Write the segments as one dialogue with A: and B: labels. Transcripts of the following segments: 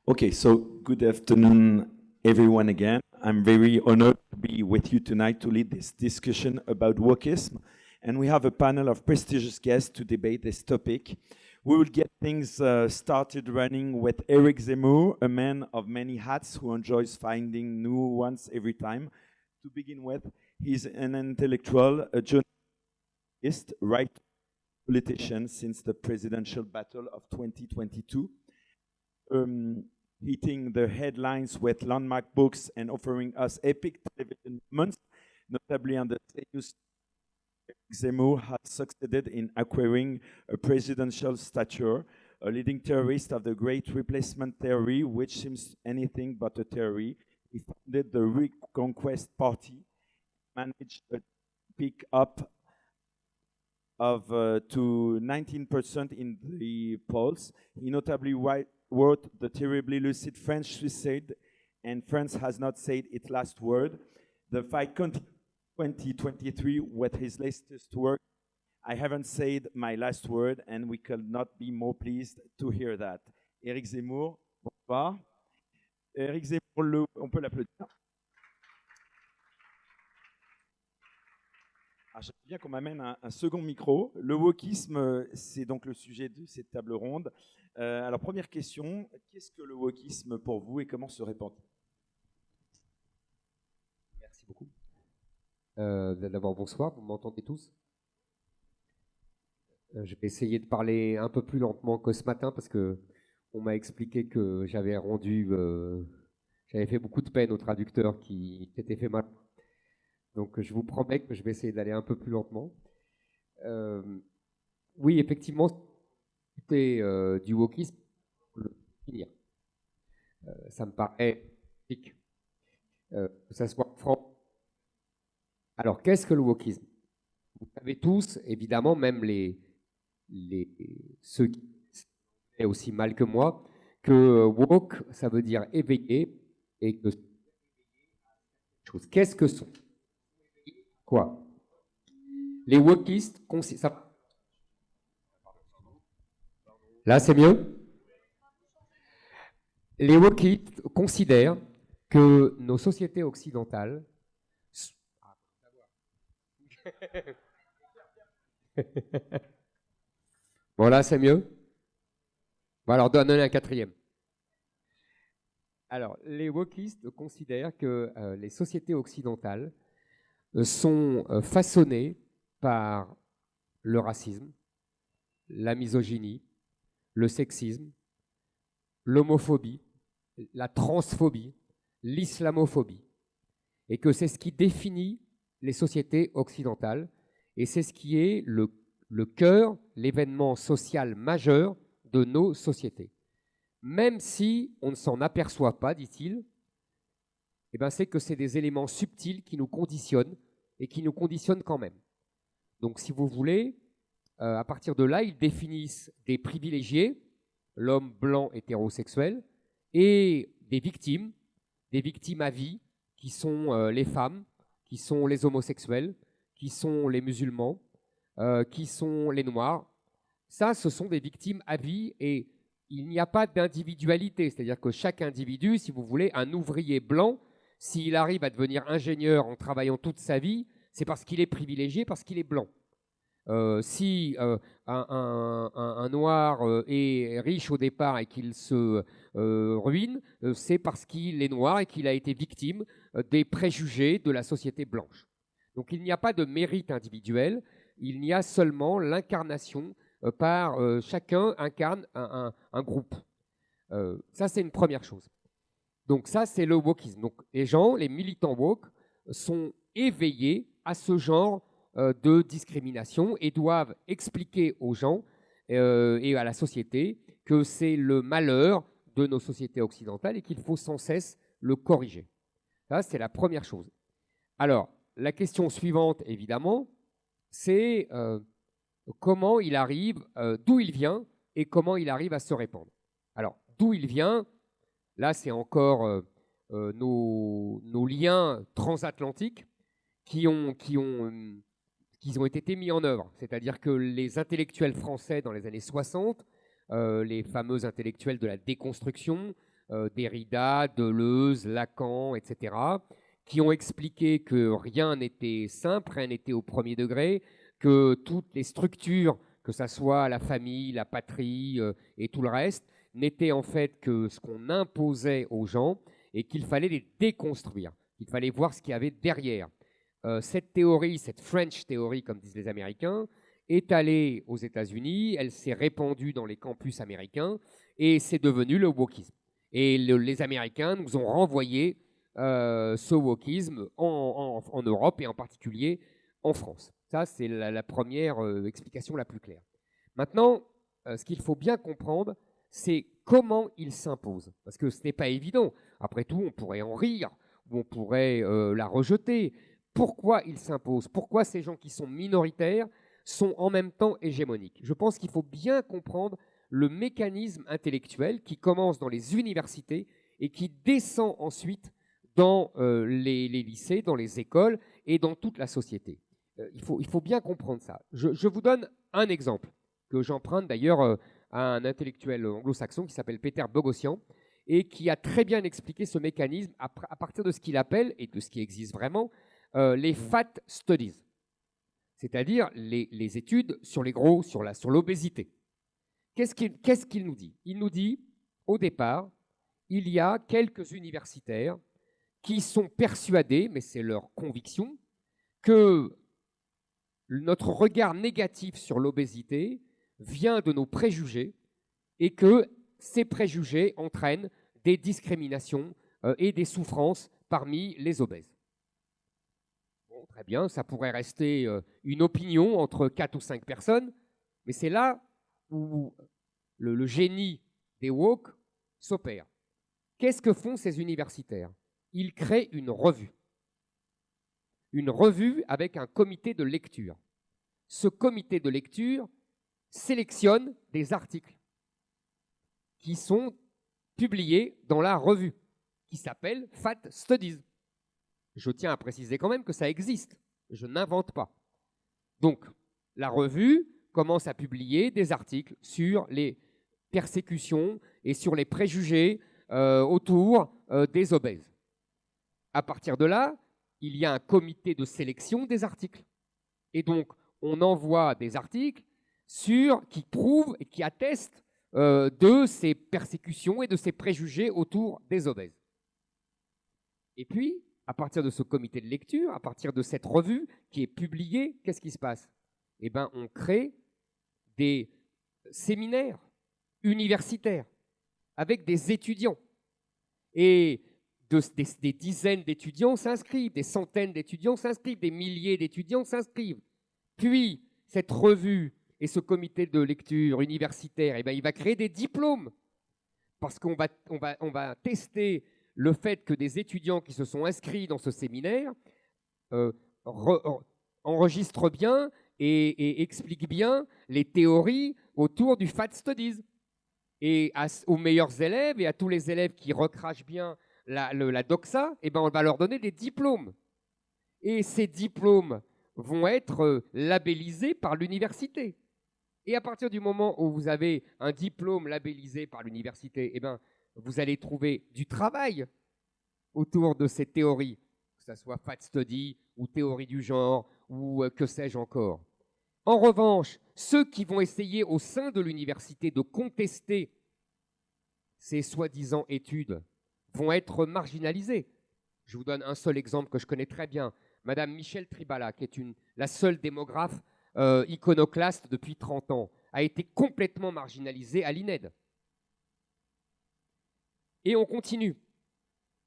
A: Okay, so good afternoon, everyone, again. I'm very honored to be with you tonight to lead this discussion about wokeism. And we have a panel of prestigious guests to debate this topic. We will get things started running with Eric Zemmour, a man of many hats who enjoys finding new ones every time. To begin with, he's an intellectual, a journalist, right politician since the presidential battle of 2022. Hitting the headlines with landmark books and offering us epic television moments, notably on the status. Zemmour has succeeded in acquiring a presidential stature, a leading theorist of the Great Replacement theory, which seems anything but a theory. He founded the Reconquest Party, managed a pick up of to 19% in the polls. He notably wrote the terribly lucid French Suicide, and France has not said its last word. The fight continued 2023 with his latest work, I Haven't Said My Last Word, and we could not be more pleased to hear that. Éric Zemmour, bonsoir. Éric Zemmour, on peut l'applaudir. J'aimerais bien qu'on m'amène un second micro. Le wokisme, c'est donc le sujet de cette table ronde. Alors, première question, qu'est-ce que le wokisme pour vous et comment se répand-il?
B: Merci beaucoup. D'abord, bonsoir, vous m'entendez tous? Je vais essayer de parler un peu plus lentement que ce matin parce que on m'a expliqué que j'avais fait beaucoup de peine au traducteur qui s'était fait mal. Donc je vous promets que je vais essayer d'aller un peu plus lentement. Oui, effectivement, c'est du wokisme pour le finir. Ça me paraît logique que ça soit franc. Alors, qu'est-ce que le wokisme? Vous savez tous, évidemment, même ceux qui savent aussi mal que moi, que woke, ça veut dire éveillé, et que qu'est-ce que sont? Quoi? Les wokistes, là, c'est mieux? Les wokistes considèrent que nos sociétés occidentales bon, là, c'est mieux. Bon, alors, donnez un quatrième. Alors, les wokistes considèrent que les sociétés occidentales sont façonnées par le racisme, la misogynie, le sexisme, l'homophobie, la transphobie, l'islamophobie, et que c'est ce qui définit les sociétés occidentales, et c'est ce qui est le cœur, l'événement social majeur de nos sociétés. Même si on ne s'en aperçoit pas, dit-il, eh ben c'est que c'est des éléments subtils qui nous conditionnent, et qui nous conditionnent quand même. Donc si vous voulez, à partir de là, ils définissent des privilégiés, l'homme blanc hétérosexuel, et des victimes à vie, qui sont les femmes, qui sont les homosexuels, qui sont les musulmans, qui sont les noirs. Ça, ce sont des victimes à vie et il n'y a pas d'individualité. C'est-à-dire que chaque individu, si vous voulez, un ouvrier blanc, s'il arrive à devenir ingénieur en travaillant toute sa vie, c'est parce qu'il est privilégié, parce qu'il est blanc. Si un noir est riche au départ et qu'il se ruine, c'est parce qu'il est noir et qu'il a été victime des préjugés de la société blanche. Donc il n'y a pas de mérite individuel, il y a seulement l'incarnation par chacun incarne un groupe. Ça, c'est une première chose. Donc ça, c'est le wokisme. Donc les gens, les militants woke, sont éveillés à ce genre de discrimination et doivent expliquer aux gens et à la société que c'est le malheur de nos sociétés occidentales et qu'il faut sans cesse le corriger. Ça, c'est la première chose. Alors, la question suivante, évidemment, c'est comment il arrive, d'où il vient et comment il arrive à se répandre. Alors, d'où il vient, là, c'est encore nos liens transatlantiques qui ont été mis en œuvre. C'est-à-dire que les intellectuels français dans les années 60, les fameux intellectuels de la déconstruction, Derrida, Deleuze, Lacan, etc., qui ont expliqué que rien n'était simple, rien n'était au premier degré, que toutes les structures, que ce soit la famille, la patrie et tout le reste, n'étaient en fait que ce qu'on imposait aux gens et qu'il fallait les déconstruire, qu'il fallait voir ce qu'il y avait derrière. Cette théorie, cette French Theory, comme disent les Américains, est allée aux États-Unis, elle s'est répandue dans les campus américains et c'est devenu le wokisme. Et les Américains nous ont renvoyé ce wokisme en Europe et en particulier en France. Ça, c'est la première explication la plus claire. Maintenant, ce qu'il faut bien comprendre, c'est comment il s'impose. Parce que ce n'est pas évident. Après tout, on pourrait en rire ou on pourrait la rejeter. Pourquoi il s'impose? Pourquoi ces gens qui sont minoritaires sont en même temps hégémoniques? Je pense qu'il faut bien comprendre le mécanisme intellectuel qui commence dans les universités et qui descend ensuite dans les lycées, dans les écoles et dans toute la société. Il faut bien comprendre ça. Je vous donne un exemple que j'emprunte d'ailleurs à un intellectuel anglo-saxon qui s'appelle Peter Boghossian et qui a très bien expliqué ce mécanisme à partir de ce qu'il appelle, et de ce qui existe vraiment, les fat studies, c'est-à-dire les études sur les gros, sur l'obésité. Qu'est-ce qu'il nous dit? Il nous dit, au départ, il y a quelques universitaires qui sont persuadés, mais c'est leur conviction, que notre regard négatif sur l'obésité vient de nos préjugés et que ces préjugés entraînent des discriminations et des souffrances parmi les obèses. Bon, très bien, ça pourrait rester une opinion entre 4 ou 5 personnes, mais c'est là où le génie des woke s'opère. Qu'est-ce que font ces universitaires? Ils créent une revue avec un comité de lecture. Ce comité de lecture sélectionne des articles qui sont publiés dans la revue, qui s'appelle Fat Studies. Je tiens à préciser quand même que ça existe, je n'invente pas. Donc, la revue commence à publier des articles sur les persécutions et sur les préjugés autour des obèses. À partir de là, il y a un comité de sélection des articles. Et donc, on envoie des articles qui prouvent et qui attestent de ces persécutions et de ces préjugés autour des obèses. Et puis, à partir de ce comité de lecture, à partir de cette revue qui est publiée, qu'est-ce qui se passe? Eh bien, on crée des séminaires universitaires avec des étudiants. Et des dizaines d'étudiants s'inscrivent, des centaines d'étudiants s'inscrivent, des milliers d'étudiants s'inscrivent. Puis, cette revue et ce comité de lecture universitaire, eh bien, il va créer des diplômes. Parce qu'on va tester le fait que des étudiants qui se sont inscrits dans ce séminaire enregistrent bien et expliquent bien les théories autour du Fat Studies. Et aux meilleurs élèves et à tous les élèves qui recrachent bien la doxa, eh ben on va leur donner des diplômes. Et ces diplômes vont être labellisés par l'université. Et à partir du moment où vous avez un diplôme labellisé par l'université, eh ben, vous allez trouver du travail autour de ces théories, que ce soit Fat Study ou théorie du genre ou que sais-je encore. En revanche, ceux qui vont essayer au sein de l'université de contester ces soi-disant études vont être marginalisés. Je vous donne un seul exemple que je connais très bien. Madame Michèle Tribala, qui est la seule démographe iconoclaste depuis 30 ans, a été complètement marginalisée à l'INED. Et on continue.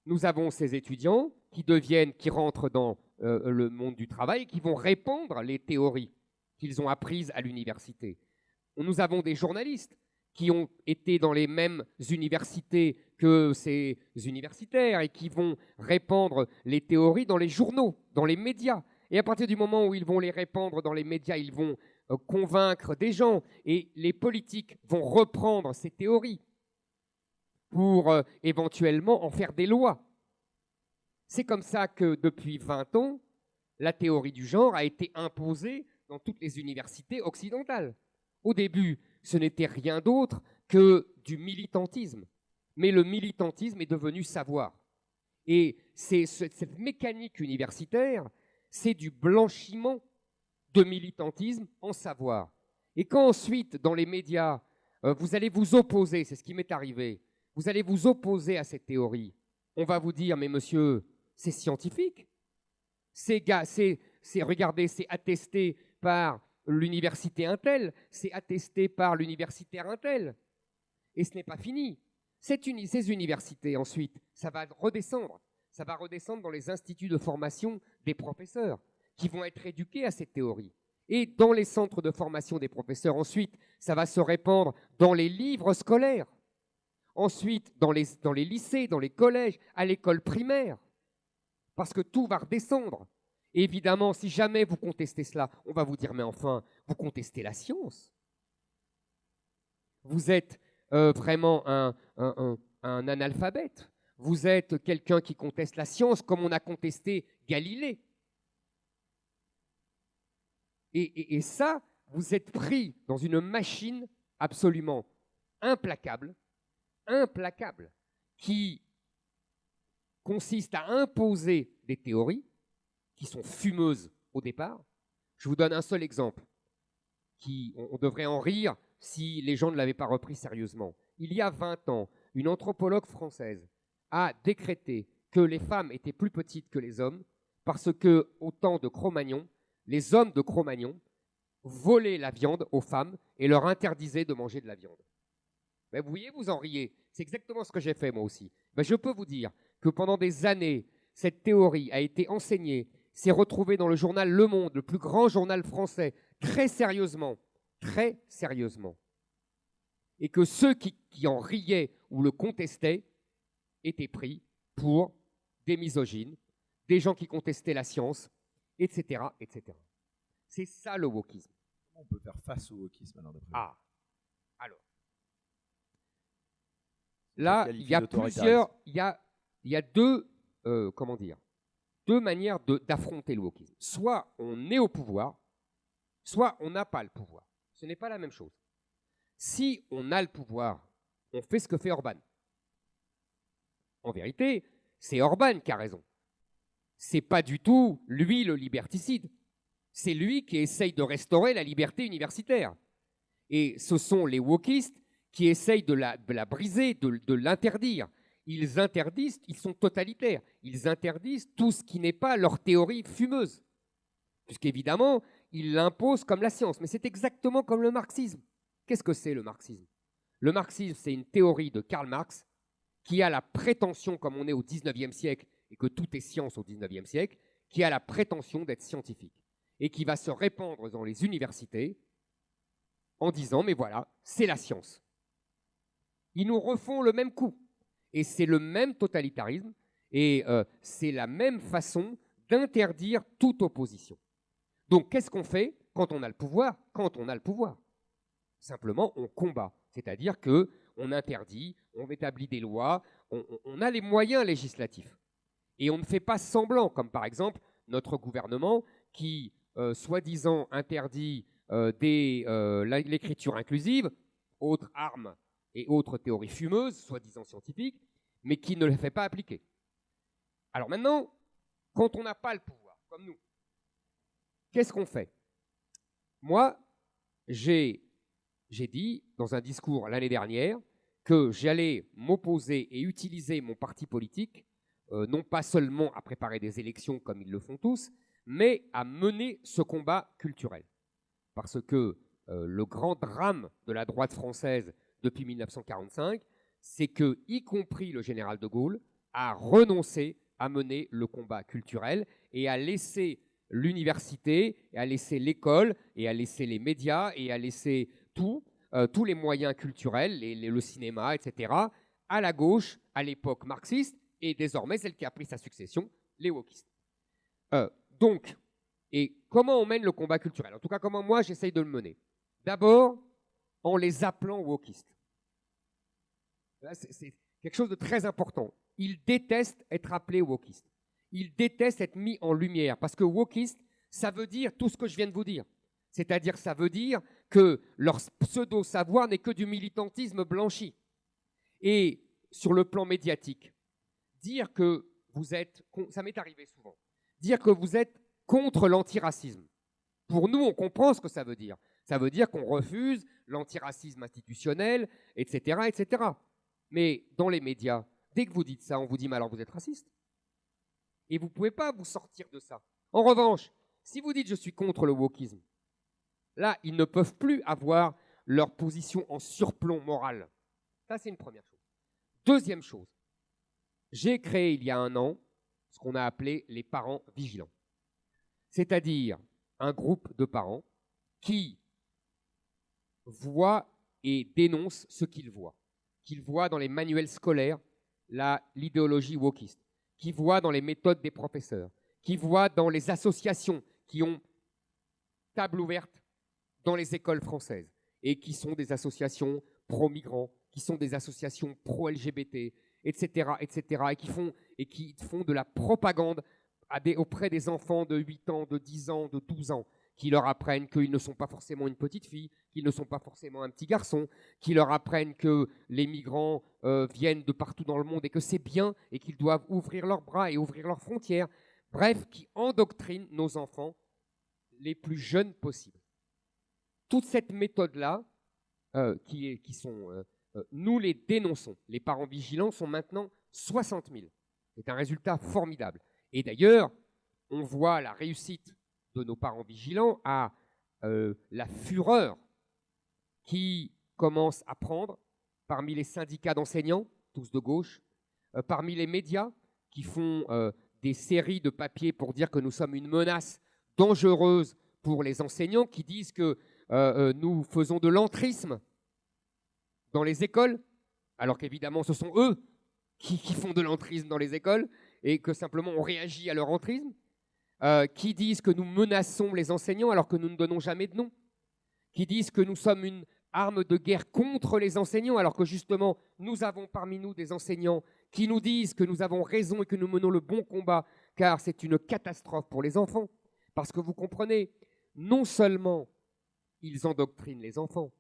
B: Nous avons ces étudiants qui rentrent dans le monde du travail, qui vont répandre les théories qu'ils ont apprises à l'université. Nous avons des journalistes qui ont été dans les mêmes universités que ces universitaires et qui vont répandre les théories dans les journaux, dans les médias. Et à partir du moment où ils vont les répandre dans les médias, ils vont convaincre des gens et les politiques vont reprendre ces théories pour éventuellement en faire des lois. C'est comme ça que depuis 20 ans, la théorie du genre a été imposée dans toutes les universités occidentales. Au début, ce n'était rien d'autre que du militantisme. Mais le militantisme est devenu savoir. Et cette mécanique universitaire, c'est du blanchiment de militantisme en savoir. Et quand ensuite, dans les médias, vous allez vous opposer, c'est ce qui m'est arrivé, vous allez vous opposer à cette théorie, on va vous dire, mais monsieur, c'est scientifique. Regardez, c'est attesté par l'université Intel, c'est attesté par l'universitaire Intel. Et ce n'est pas fini. Ces universités, ensuite, ça va redescendre. Ça va redescendre dans les instituts de formation des professeurs qui vont être éduqués à cette théorie. Et dans les centres de formation des professeurs, ensuite, ça va se répandre dans les livres scolaires. Ensuite, dans les lycées, dans les collèges, à l'école primaire. Parce que tout va redescendre. Et évidemment, si jamais vous contestez cela, on va vous dire, mais enfin, vous contestez la science. Vous êtes vraiment un analphabète. Vous êtes quelqu'un qui conteste la science comme on a contesté Galilée. Et ça, vous êtes pris dans une machine absolument implacable, qui consiste à imposer des théories qui sont fumeuses au départ. Je vous donne un seul exemple, on devrait en rire si les gens ne l'avaient pas repris sérieusement. Il y a 20 ans, une anthropologue française a décrété que les femmes étaient plus petites que les hommes parce qu'au temps de Cro-Magnon, les hommes de Cro-Magnon volaient la viande aux femmes et leur interdisaient de manger de la viande. Ben, vous voyez, vous en riez. C'est exactement ce que j'ai fait moi aussi. Ben, je peux vous dire que pendant des années, cette théorie a été enseignée, s'est retrouvée dans le journal Le Monde, le plus grand journal français, très sérieusement, et que ceux qui en riaient ou le contestaient étaient pris pour des misogynes, des gens qui contestaient la science, etc., etc. C'est ça le wokisme.
A: Comment on peut faire face au wokisme alors d'après vous?
B: Alors. Là, il y a plusieurs, il y a deux manières d'affronter le wokisme. Soit on est au pouvoir, soit on n'a pas le pouvoir. Ce n'est pas la même chose. Si on a le pouvoir, on fait ce que fait Orban. En vérité, c'est Orban qui a raison. C'est pas du tout lui le liberticide. C'est lui qui essaye de restaurer la liberté universitaire. Et ce sont les wokistes qui essayent de la briser, de l'interdire. Ils interdisent, ils sont totalitaires. Ils interdisent tout ce qui n'est pas leur théorie fumeuse. Puisqu'évidemment, ils l'imposent comme la science. Mais c'est exactement comme le marxisme. Qu'est-ce que c'est le marxisme? Le marxisme, c'est une théorie de Karl Marx qui a la prétention, comme on est au XIXe siècle, et que tout est science au XIXe siècle, qui a la prétention d'être scientifique et qui va se répandre dans les universités en disant, mais voilà, c'est la science. Ils nous refont le même coup. Et c'est le même totalitarisme et c'est la même façon d'interdire toute opposition. Donc, qu'est-ce qu'on fait quand on a le pouvoir? Quand on a le pouvoir, simplement, on combat. C'est-à-dire qu'on interdit, on établit des lois, on a les moyens législatifs. Et on ne fait pas semblant, comme par exemple notre gouvernement qui, soi-disant, interdit l'écriture inclusive, autre arme et autres théories fumeuses, soi-disant scientifiques, mais qui ne les fait pas appliquer. Alors maintenant, quand on n'a pas le pouvoir, comme nous, qu'est-ce qu'on fait? Moi, j'ai dit dans un discours l'année dernière que j'allais m'opposer et utiliser mon parti politique, non pas seulement à préparer des élections comme ils le font tous, mais à mener ce combat culturel. Parce que le grand drame de la droite française depuis 1945, c'est que, y compris le général de Gaulle, a renoncé à mener le combat culturel et à laisser l'université, et à laisser l'école, et à laisser les médias, et à laisser tous les moyens culturels, le cinéma, etc., à la gauche, à l'époque marxiste, et désormais celle qui a pris sa succession, les wokistes. Donc, et comment on mène le combat culturel? En tout cas, comment moi j'essaye de le mener? D'abord, en les appelant wokistes. Là, c'est quelque chose de très important. Ils détestent être appelés wokistes. Ils détestent être mis en lumière parce que wokiste, ça veut dire tout ce que je viens de vous dire. C'est-à-dire, ça veut dire que leur pseudo-savoir n'est que du militantisme blanchi. Et sur le plan médiatique, dire que vous êtes, ça m'est arrivé souvent, dire que vous êtes contre l'antiracisme. Pour nous, on comprend ce que ça veut dire. Ça veut dire qu'on refuse l'antiracisme institutionnel, etc., etc. Mais dans les médias, dès que vous dites ça, on vous dit « mais alors vous êtes raciste ». Et vous ne pouvez pas vous sortir de ça. En revanche, si vous dites « je suis contre le wokisme », là, ils ne peuvent plus avoir leur position en surplomb moral. Ça, c'est une première chose. Deuxième chose, j'ai créé il y a 1 an ce qu'on a appelé les parents vigilants. C'est-à-dire un groupe de parents qui voient et dénoncent ce qu'ils voient dans les manuels scolaires l'idéologie wokiste, qui voient dans les méthodes des professeurs, qui voient dans les associations qui ont table ouverte dans les écoles françaises et qui sont des associations pro-migrants, qui sont des associations pro-LGBT, etc., etc., et qui font de la propagande auprès des enfants de 8 ans, de 10 ans, de 12 ans, qui leur apprennent qu'ils ne sont pas forcément une petite fille, qu'ils ne sont pas forcément un petit garçon, qui leur apprennent que les migrants viennent de partout dans le monde et que c'est bien et qu'ils doivent ouvrir leurs bras et ouvrir leurs frontières. Bref, qui endoctrinent nos enfants les plus jeunes possibles. Toute cette méthode-là, nous les dénonçons. Les parents vigilants sont maintenant 60 000. C'est un résultat formidable. Et d'ailleurs, on voit la réussite de nos parents vigilants à la fureur qui commence à prendre parmi les syndicats d'enseignants, tous de gauche, parmi les médias qui font des séries de papiers pour dire que nous sommes une menace dangereuse pour les enseignants, qui disent que nous faisons de l'entrisme dans les écoles, alors qu'évidemment ce sont eux qui font de l'entrisme dans les écoles et que simplement on réagit à leur entrisme, qui disent que nous menaçons les enseignants alors que nous ne donnons jamais de nom, qui disent que nous sommes une arme de guerre contre les enseignants alors que justement nous avons parmi nous des enseignants qui nous disent que nous avons raison et que nous menons le bon combat car c'est une catastrophe pour les enfants. Parce que vous comprenez, non seulement ils endoctrinent les enfants,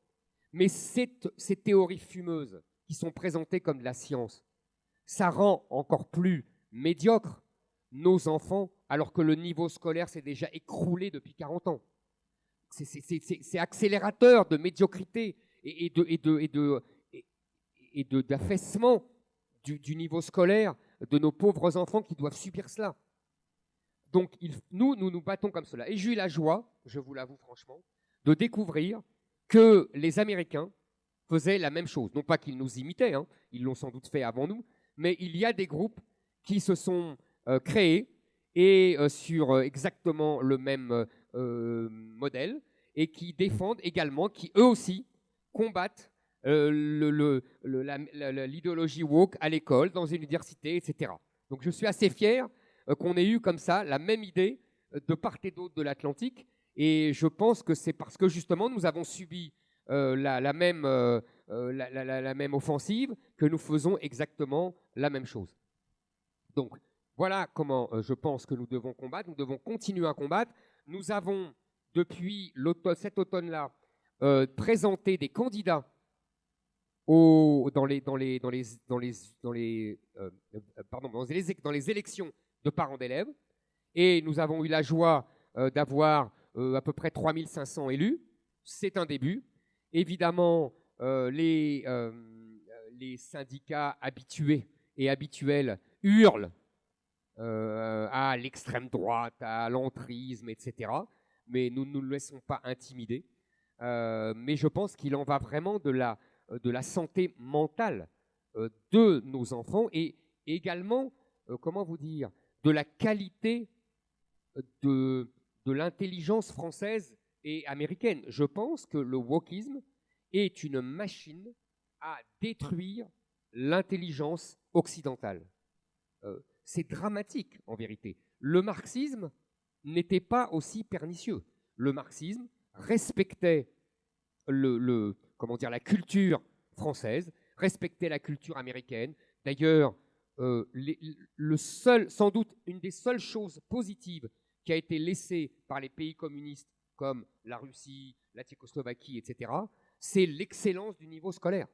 B: mais ces théories fumeuses qui sont présentées comme de la science, ça rend encore plus médiocres nos enfants alors que le niveau scolaire s'est déjà écroulé depuis 40 ans. C'est accélérateur de médiocrité et d'affaissement du niveau scolaire de nos pauvres enfants qui doivent subir cela. Donc nous nous battons comme cela. Et j'ai eu la joie, je vous l'avoue franchement, de découvrir que les Américains faisaient la même chose. Non pas qu'ils nous imitaient, hein, ils l'ont sans doute fait avant nous, mais il y a des groupes qui se sont créés et sur exactement le même modèle et qui défendent également, qui eux aussi combattent l'idéologie woke à l'école, dans une université, etc. Donc je suis assez fier qu'on ait eu comme ça la même idée de part et d'autre de l'Atlantique, et je pense que c'est parce que justement nous avons subi la même offensive que nous faisons exactement la même chose. Donc voilà comment je pense que nous devons combattre, nous devons continuer à combattre. Nous avons depuis cet automne-là présenté des candidats dans les élections de parents d'élèves, et nous avons eu la joie d'avoir à peu près 3500 élus. C'est un début. Évidemment, les syndicats habitués et habituels hurlent à l'extrême droite, à l'entrisme, etc. Mais nous ne nous laissons pas intimider. Mais je pense qu'il en va vraiment de la santé mentale de nos enfants et également, comment vous dire, de la qualité de l'intelligence française et américaine. Je pense que le wokisme est une machine à détruire l'intelligence occidentale. C'est dramatique en vérité. Le marxisme n'était pas aussi pernicieux. Le marxisme respectait la culture française, respectait la culture américaine. D'ailleurs, sans doute une des seules choses positives qui a été laissée par les pays communistes comme la Russie, la Tchécoslovaquie, etc., c'est l'excellence du niveau scolaire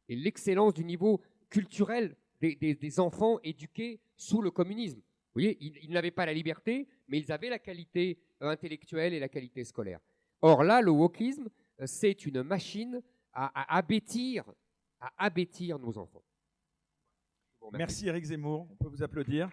B: et l'excellence du niveau culturelle des enfants éduqués sous le communisme. Vous voyez, ils n'avaient pas la liberté, mais ils avaient la qualité intellectuelle et la qualité scolaire. Or là, le wokisme, c'est une machine à abêtir nos enfants.
A: Merci Éric Zemmour, on peut vous applaudir.